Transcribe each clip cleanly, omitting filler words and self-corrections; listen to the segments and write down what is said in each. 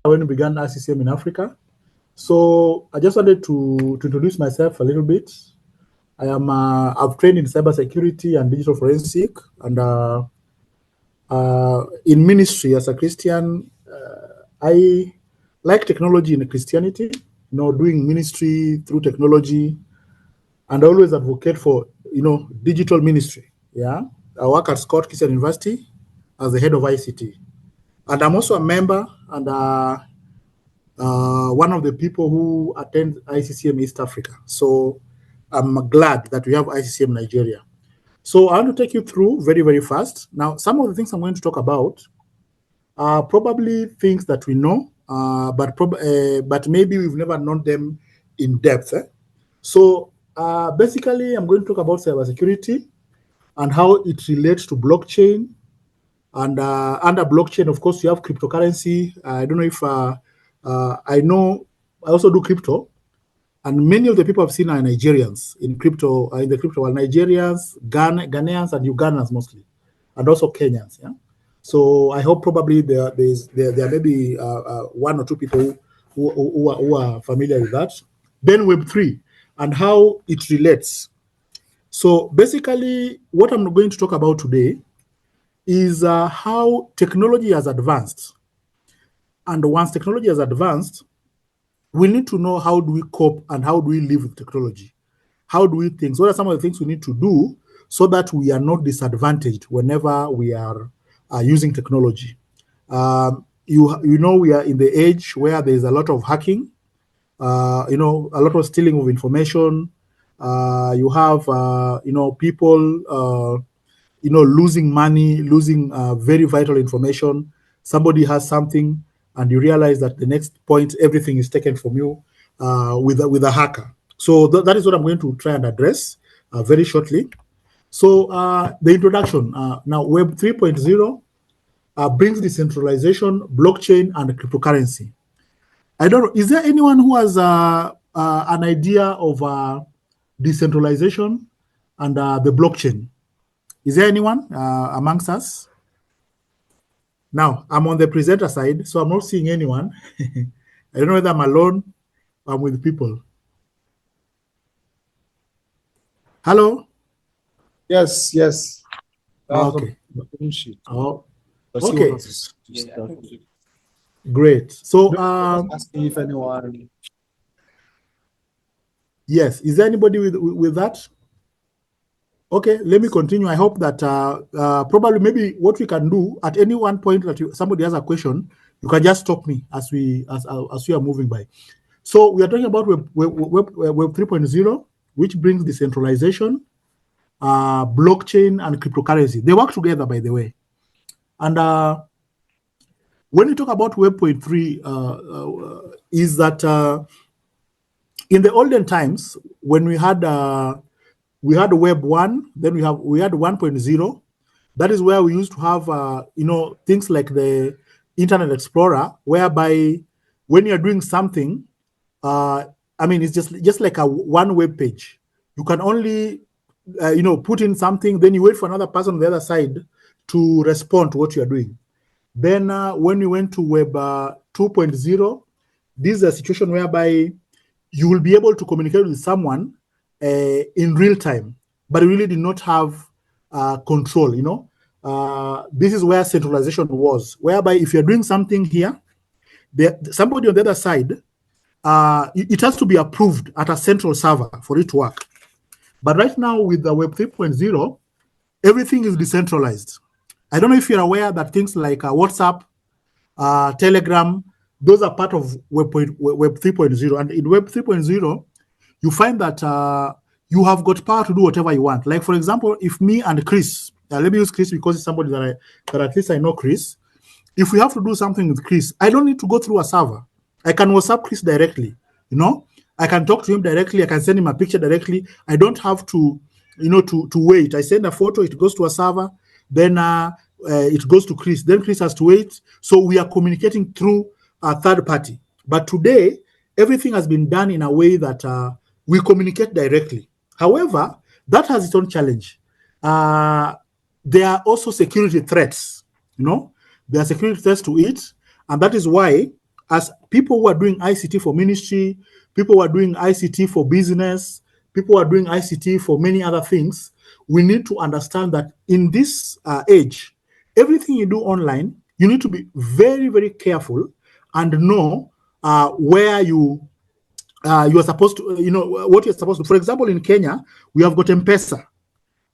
when we began ICCM in Africa. So I just wanted to introduce myself a little bit. I am I've trained in cybersecurity and digital forensic, and in ministry as a Christian. I like technology in Christianity. Doing ministry through technology, and I always advocate for digital ministry. Yeah, I work at Scott Christian University as the head of ICT, and I'm also a member and one of the people who attend ICCM East Africa. So I'm glad that we have ICCM Nigeria. So I want to take you through very, very fast. Now, some of the things I'm going to talk about are probably things that we know, but maybe we've never known them in depth. So basically, I'm going to talk about cybersecurity and how it relates to blockchain. And under blockchain, of course, you have cryptocurrency. I don't know if I also do crypto, and many of the people I've seen are Nigerians in crypto, in the crypto world. Nigerians, Ghanaians, and Ugandans mostly, and also Kenyans. Yeah. So I hope probably there may be one or two people who are familiar with that. Then Web3 and how it relates. So basically, what I'm going to talk about today is how technology has advanced. And once technology has advanced, we need to know how do we cope and how do we live with technology. How do we think? So what are some of the things we need to do so that we are not disadvantaged whenever we are using technology? We are in the age where there's a lot of hacking, a lot of stealing of information. You have, people, losing money, losing very vital information. Somebody has something, and you realize that the next point, everything is taken from you with a hacker. So that is what I'm going to try and address very shortly. So the introduction. Now, Web 3.0 brings decentralization, blockchain, and cryptocurrency. I don't know, is there anyone who has an idea of decentralization and the blockchain? Is there anyone amongst us? Now, I'm on the presenter side, so I'm not seeing anyone. I don't know whether I'm alone or I'm with people. Hello? Yes. Okay. Oh, okay. Great. So, asking if anyone. Yes. Is there anybody with that? Okay, let me continue. I hope that probably maybe what we can do at any one point that somebody has a question, you can just stop me as we are moving by. So we are talking about Web 3.0, which brings decentralization, blockchain, and cryptocurrency. They work together, by the way. And when we talk about Web 3.3, is that in the olden times when we had Web 1, then we had 1.0. That is where we used to have things like the Internet Explorer, whereby when you're doing something, it's just like a one web page. You can only put in something, then you wait for another person on the other side to respond to what you're doing. Then when we went to Web 2.0, this is a situation whereby you will be able to communicate with someone in real time, but you really did not have control. This is where centralization was, whereby if you're doing something here, somebody on the other side, it has to be approved at a central server for it to work. But right now with the Web 3.0, everything is decentralized. I don't know if you're aware that things like WhatsApp, Telegram, those are part of Web 3.0. And in Web 3.0, you find that you have got power to do whatever you want. Like, for example, if me and Chris, let me use Chris because it's somebody that at least I know Chris. If we have to do something with Chris, I don't need to go through a server. I can WhatsApp Chris directly. I can talk to him directly. I can send him a picture directly. I don't have to, to wait. I send a photo, it goes to a server, then it goes to Chris. Then Chris has to wait. So we are communicating through a third party. But today, everything has been done in a way that we communicate directly. However, that has its own challenge. There are also security threats. There are security threats to it, and that is why as people who are doing ICT for ministry, people who are doing ICT for business, people who are doing ICT for many other things, we need to understand that in this age, everything you do online, you need to be very, very careful and know where you are supposed to, what you're supposed to. For example, in Kenya, we have got M-Pesa.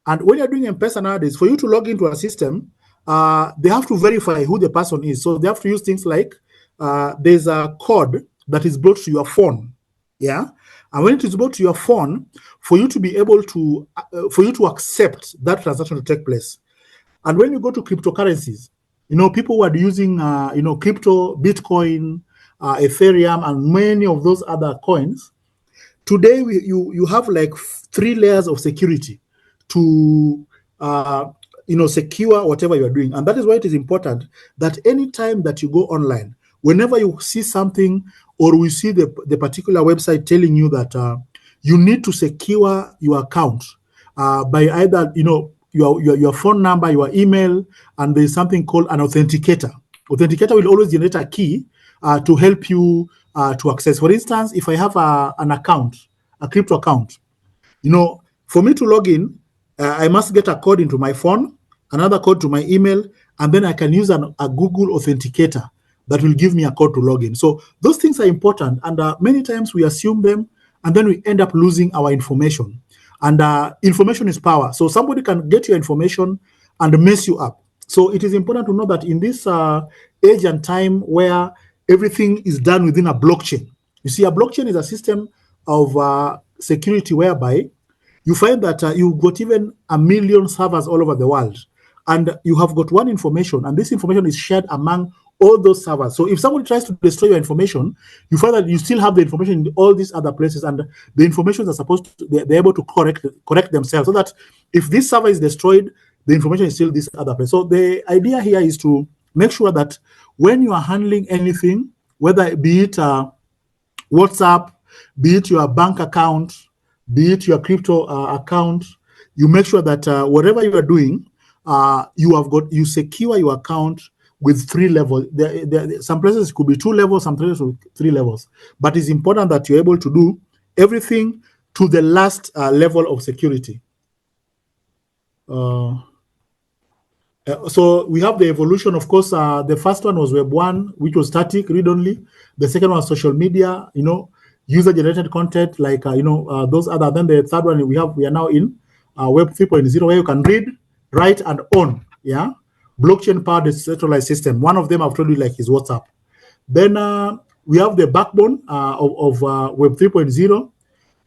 And when you're doing M-Pesa nowadays, for you to log into a system, they have to verify who the person is. So they have to use things like there's a code that is brought to your phone. Yeah. And when it is brought to your phone, for you to be able to, for you to accept that transaction to take place. And when you go to cryptocurrencies, people who are using, crypto, Bitcoin, Ethereum, and many of those other coins, today you have like 3 layers of security to secure whatever you're doing. And that is why it is important that anytime that you go online, whenever you see something or we see the particular website telling you that you need to secure your account by either your phone number, your email, and there's something called an authenticator. Authenticator will always generate a key to help you to access. For instance, if I have an account, a crypto account, for me to log in, I must get a code into my phone, another code to my email, and then I can use a Google authenticator that will give me a code to log in. So those things are important, and many times we assume them, and then we end up losing our information. And information is power. So somebody can get your information and mess you up. So it is important to know that in this age and time where everything is done within a blockchain. You see, a blockchain is a system of security whereby you find that you've got even 1 million servers all over the world, and you have got one information, and this information is shared among all those servers. So if somebody tries to destroy your information, you find that you still have the information in all these other places, and the information are supposed to, they're able to correct themselves, so that if this server is destroyed, the information is still this other place. So the idea here is to make sure that when you are handling anything, whether it be it WhatsApp, be it your bank account, be it your crypto account, you make sure that whatever you are doing, you secure your account with 3 levels. Some places it could be 2 levels, some places with 3 levels. But it's important that you're able to do everything to the last level of security. So we have the evolution. Of course, the first one was Web 1, which was static, read-only. The second one was social media, user-generated content, like those other. Then the third one we are now in Web 3.0, where you can read, write, and own. Yeah, blockchain-powered decentralized system. One of them I've told you like is WhatsApp. Then we have the backbone of Web 3.0,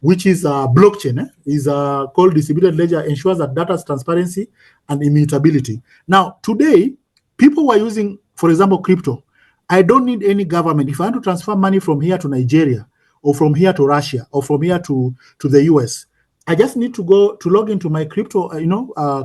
which is blockchain, is called distributed ledger, ensures that data's transparency and immutability. Now, today, people who are using, for example, crypto, I don't need any government. If I want to transfer money from here to Nigeria, or from here to Russia, or from here to the US, I just need to go to log into my crypto,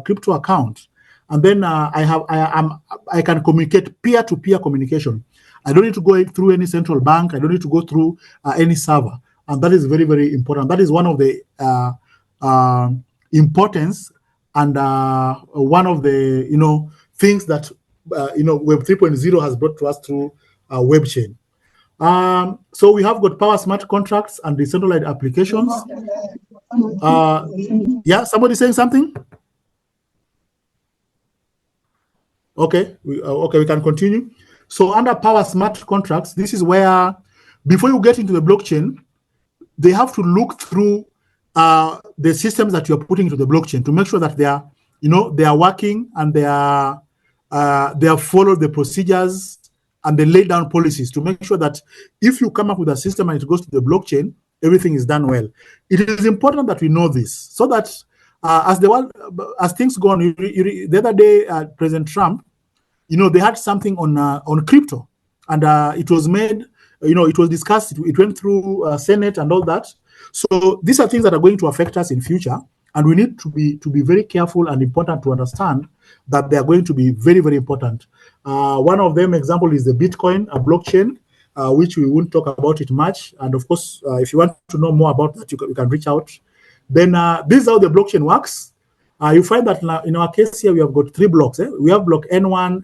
crypto account, and then I can communicate peer-to-peer communication. I don't need to go through any central bank. I don't need to go through any server. And that is very, very important. That is one of the importance and one of the things that Web 3.0 has brought to us through web chain. So we have got power smart contracts and decentralized applications. Yeah, somebody saying something? Okay, we can continue. So under power smart contracts, this is where before you get into the blockchain, they have to look through the systems that you're putting into the blockchain to make sure that they are working and they have followed the procedures and they lay down policies to make sure that if you come up with a system and it goes to the blockchain, everything is done well. It is important that we know this so that as things go on, the other day, President Trump, they had something on crypto, and it was made. It was discussed. It went through Senate and all that. So these are things that are going to affect us in future, and we need to be very careful and important to understand that they are going to be very, very important. One of them example is the Bitcoin, a blockchain, which we won't talk about it much. And of course, if you want to know more about that, you can reach out. Then this is how the blockchain works. You find that in our case here, we have got 3 blocks. We have block N1,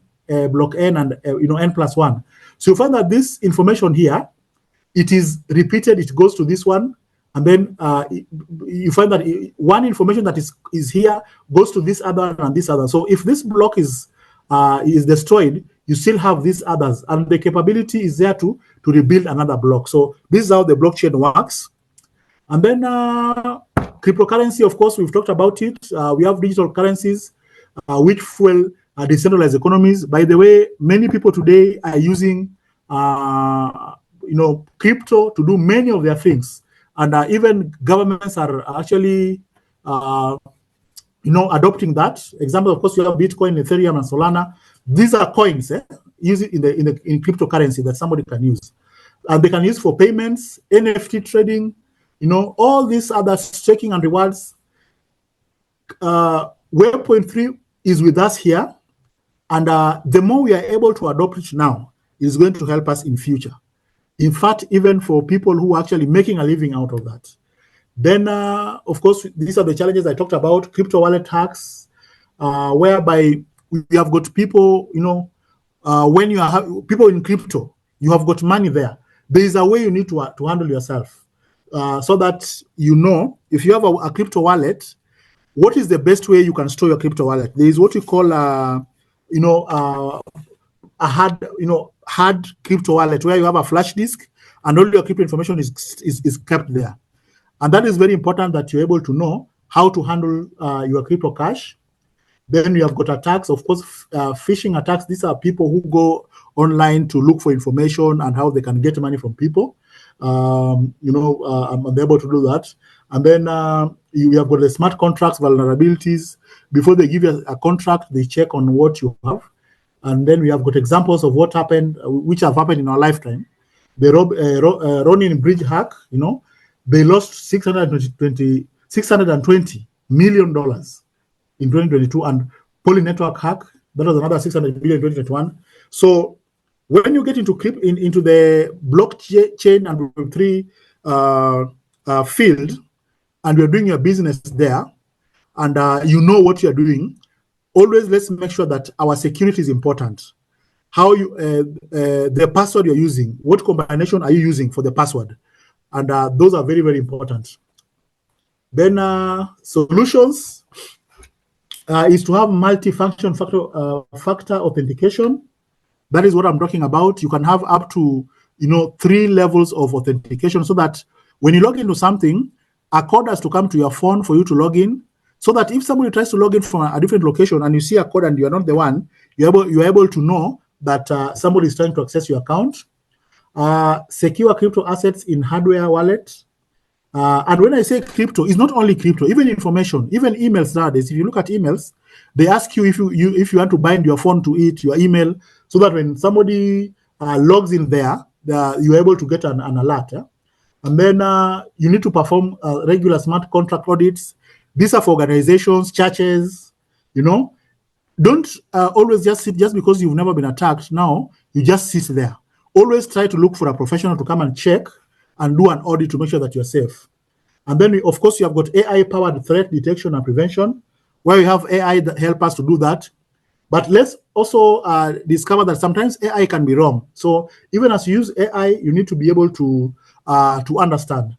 block N, and N+1. So you find that this information here, it is repeated, it goes to this one, and then you find that one information that is here goes to this other and this other. So if this block is destroyed, you still have these others, and the capability is there to rebuild another block. So this is how the blockchain works. And then cryptocurrency, of course, we've talked about it. We have digital currencies which fuel decentralized economies. By the way, many people today are using crypto to do many of their things, and even governments are actually adopting that. Example, of course, you have Bitcoin, Ethereum, and Solana. These are coins used in cryptocurrency that somebody can use, and they can use for payments, NFT trading, all these other staking and rewards. Web 3 is with us here, and the more we are able to adopt it now, is going to help us in future. In fact, even for people who are actually making a living out of that. Then, of course, these are the challenges I talked about: crypto wallet hacks, whereby we have got people, when you are people in crypto, you have got money there. There is a way you need to handle yourself, so that if you have a crypto wallet, what is the best way you can store your crypto wallet? There is what we call a hard crypto wallet, where you have a flash disk and all your crypto information is kept there. And that is very important, that you're able to know how to handle your crypto cash. Then you have got attacks, of course, phishing attacks. These are people who go online to look for information and how they can get money from people. And they're able to do that. And then you have got the smart contracts vulnerabilities. Before they give you a contract, they check on what you have. And then we have got examples of what happened, which have happened in our lifetime. The Ronin bridge hack, they lost $620 million in 2022, and Poly network hack, that was another 600 million in 2021. So when you get into the blockchain and Web3 field, and you're doing your business there, and what you're doing, always let's make sure that our security is important. How the password you're using, what combination are you using for the password? And those are very, very important. Then solutions is to have multi-function factor authentication. That is what I'm talking about. You can have up to 3 levels of authentication, so that when you log into something, a code has to come to your phone for you to log in, so that if somebody tries to log in from a different location and you see a code and you're not the one, you're able to know that somebody is trying to access your account. Secure crypto assets in hardware wallet. And when I say crypto, it's not only crypto, even information, even emails nowadays. If you look at emails, they ask you if you want to bind your phone to it, your email, so that when somebody logs in there, you're able to get an alert. Yeah? And then you need to perform regular smart contract audits. These are for organizations, churches, Don't always just sit, just because you've never been attacked. Now, you just sit there. Always try to look for a professional to come and check and do an audit to make sure that you're safe. And then, of course, you have got AI-powered threat detection and prevention, where you have AI that help us to do that. But let's also discover that sometimes AI can be wrong. So even as you use AI, you need to be able to understand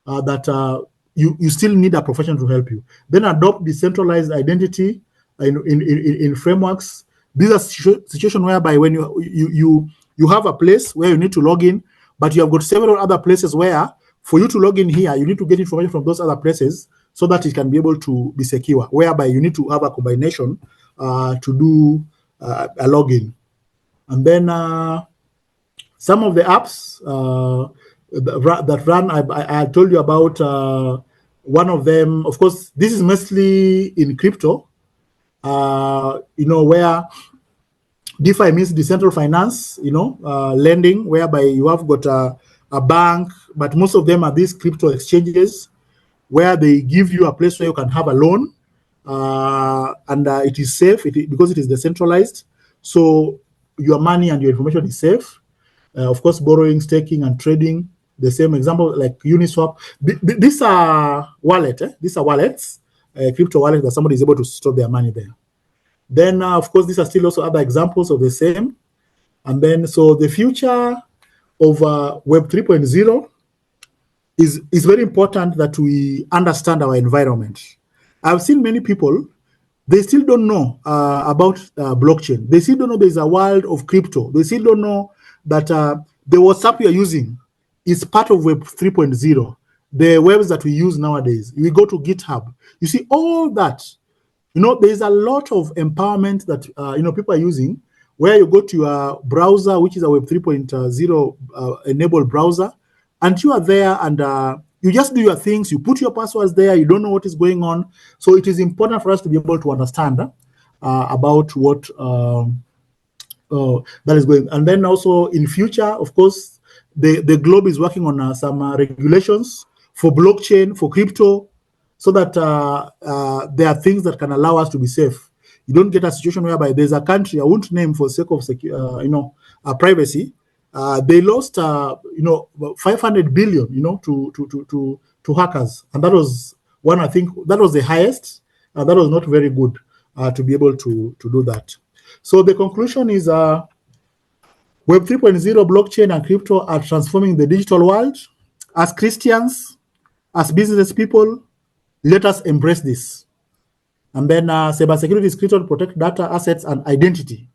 that you still need a professional to help you. Then adopt decentralized identity in frameworks. These are situations whereby when you have a place where you need to log in, but you have got several other places where for you to log in here, you need to get information from those other places so that it can be able to be secure, whereby you need to have a combination to do a login. And then some of the apps that run, I told you about one of them. Of course, this is mostly in crypto, where DeFi means decentralized finance, lending, whereby you have got a bank, but most of them are these crypto exchanges where they give you a place where you can have a loan, and it is safe because it is decentralized. So your money and your information is safe. Of course, borrowing, staking, and trading. The same example like Uniswap. These are wallets. These are wallets, crypto wallets that somebody is able to store their money there. Then, of course, these are still also other examples of the same. And then, so the future of Web 3.0 is very important that we understand our environment. I've seen many people, they still don't know about blockchain. They still don't know there's a world of crypto. They still don't know that the WhatsApp you're using is part of Web 3.0. The webs that we use nowadays, we go to GitHub. You see all that. You know, there's a lot of empowerment that people are using, where you go to your browser, which is a Web 3.0 enabled browser, and you are there and you just do your things. You put your passwords there. You don't know what is going on. So it is important for us to be able to understand about what that is going. And then also in future, of course, the globe is working on some regulations for blockchain, for crypto, so that there are things that can allow us to be safe. You don't get a situation whereby there's a country, I won't name for sake of privacy. They lost 500 billion, to hackers, and that was one. I think that was the highest. That was not very good to be able to do that. So the conclusion is Web 3.0, blockchain and crypto are transforming the digital world. As Christians, as business people, let us embrace this. And then cybersecurity is critical to protect data, assets, and identity.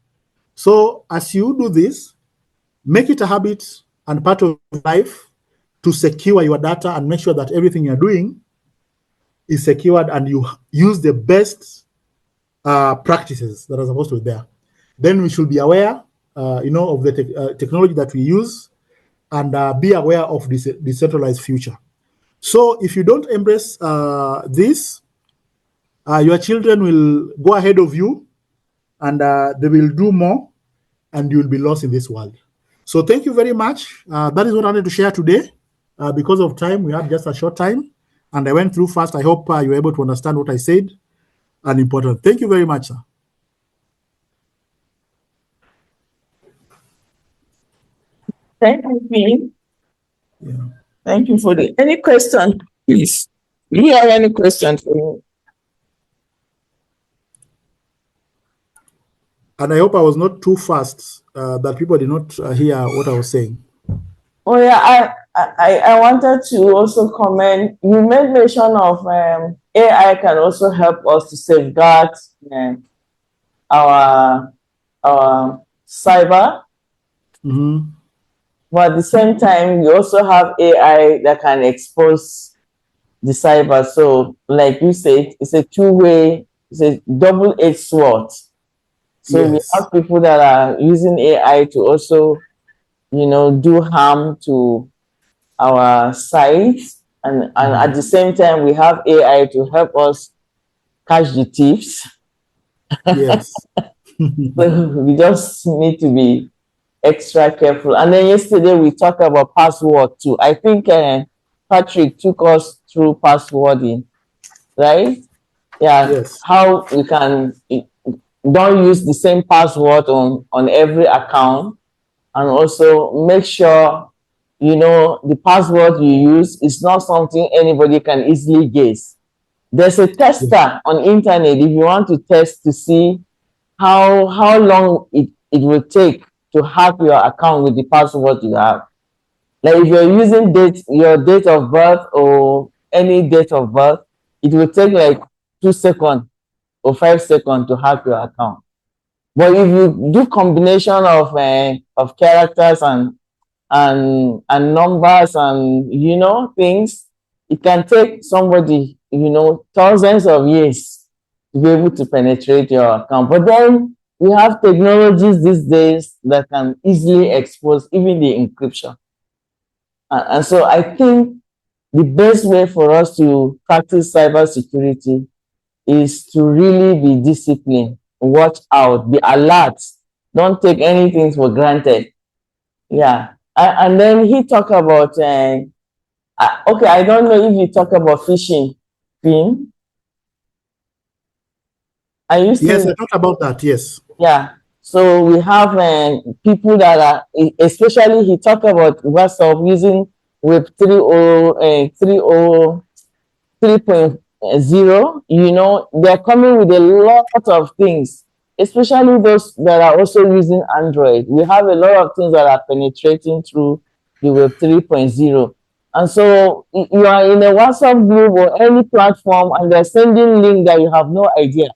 So as you do this, make it a habit and part of life to secure your data and make sure that everything you're doing is secured and you use the best practices that are supposed to be there. Then we should be aware, of the technology that we use and be aware of this decentralized future. So if you don't embrace this, your children will go ahead of you and they will do more and you will be lost in this world. So thank you very much. That is what I wanted to share today. Because of time, we have just a short time and I went through fast. I hope you were able to understand what I said and important. Thank you very much, sir. Thank you, Phin. Yeah. Thank you for any question, please. Do you have any questions for me? And I hope I was not too fast, that people did not hear what I was saying. Oh yeah, I wanted to also comment. You made mention of AI can also help us to safeguard our cyber. Mm-hmm. But at the same time, we also have AI that can expose the cyber. So, like you said, it's a two-way, it's a double-edged sword. So Yes. we have people that are using AI to also, do harm to our sites. And at the same time, we have AI to help us catch the thieves. Yes. So we just need to be extra careful. And then yesterday we talked about password too. I think Patrick took us through passwording, right? Yeah. Yes. How we can don't use the same password on every account, and also make sure the password you use is not something anybody can easily guess. There's a tester on internet if you want to test to see how long it will take to hack your account with the password you have. Like if you're using your date of birth or any date of birth, it will take like 2 seconds or 5 seconds to hack your account. But if you do combination of characters and numbers and things, it can take somebody thousands of years to be able to penetrate your account. But then we have technologies these days that can easily expose even the encryption. And so I think the best way for us to practice cybersecurity is to really be disciplined, watch out, be alert, don't take anything for granted. Yeah. And then he talked about, okay, I don't know if you talk about phishing, Phin. Are you still? Yes, I talked about that, yes. Yeah. So we have people that are, especially he talked about WhatsApp using Web 3.0, they're coming with a lot of things, especially those that are also using Android. We have a lot of things that are penetrating through the Web 3.0. And so you are in a WhatsApp group or any platform and they're sending link that you have no idea.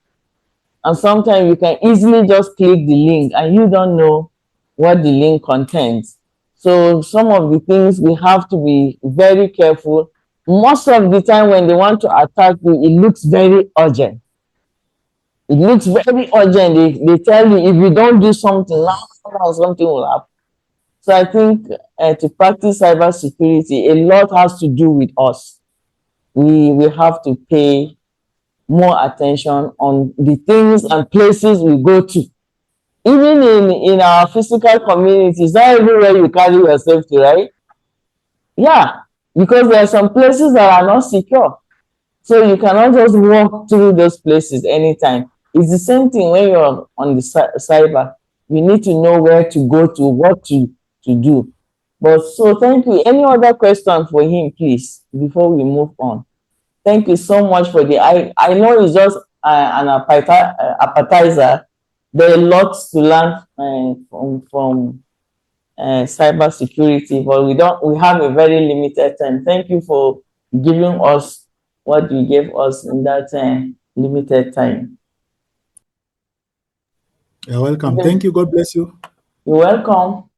And sometimes you can easily just click the link and you don't know what the link contains. So some of the things we have to be very careful. Most of the time when they want to attack you, it looks very urgent. It looks very urgent. They tell you if you don't do something now, something will happen. So I think to practice cybersecurity, a lot has to do with us. We have to pay more attention on the things and places we go to. Even in our physical communities, not everywhere you carry yourself to, right? Yeah, because there are some places that are not secure. So you cannot just walk through those places anytime. It's the same thing when you're on the cyber. You need to know where to go to, what to do. But so thank you. Any other question for him, please, before we move on? Thank you so much for the, I know it's just an appetizer. There are lots to learn from cybersecurity, but we have a very limited time. Thank you for giving us what you gave us in that limited time. You're welcome. Thank you. God bless you. You're welcome.